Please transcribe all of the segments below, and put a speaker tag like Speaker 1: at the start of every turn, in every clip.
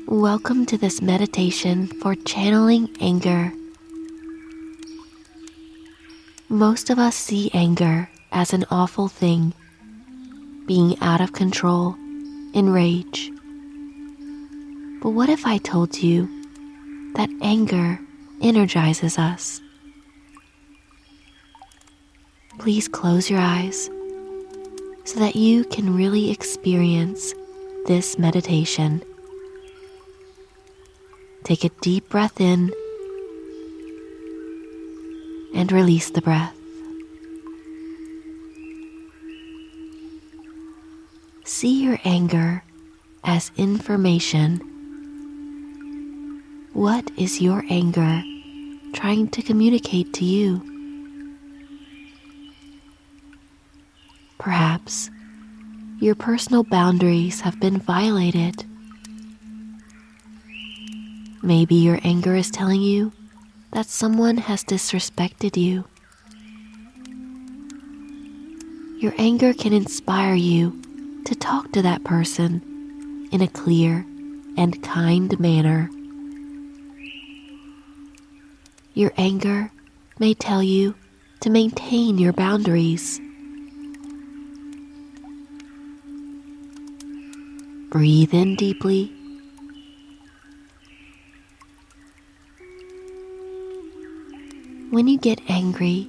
Speaker 1: Welcome to this meditation for channeling anger. Most of us see anger as an awful thing, being out of control, enraged. But what if I told you that anger energizes us? Please close your eyes so that you can really experience this meditation. Take a deep breath in and release the breath. See your anger as information. What is your anger trying to communicate to you? Perhaps your personal boundaries have been violated. Maybe your anger is telling you that someone has disrespected you. Your anger can inspire you to talk to that person in a clear and kind manner. Your anger may tell you to maintain your boundaries. Breathe in deeply. When you get angry,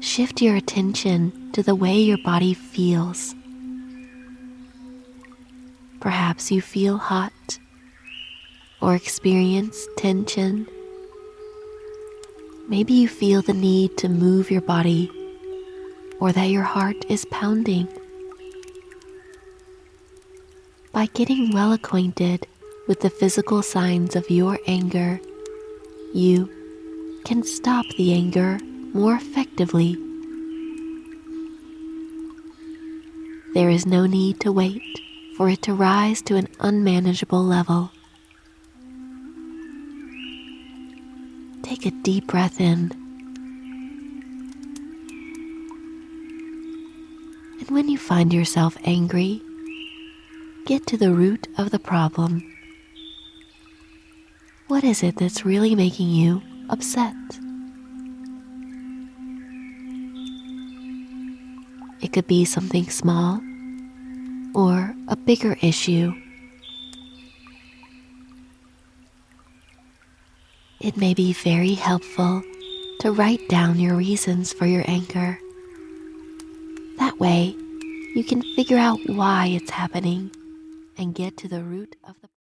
Speaker 1: shift your attention to the way your body feels. Perhaps you feel hot or experience tension. Maybe you feel the need to move your body or that your heart is pounding. By getting well acquainted with the physical signs of your anger, you can stop the anger more effectively. There is no need to wait for it to rise to an unmanageable level. Take a deep breath in. And when you find yourself angry, get to the root of the problem. What is it that's really making you upset? It could be something small or a bigger issue. It may be very helpful to write down your reasons for your anger. That way, you can figure out why it's happening and get to the root of the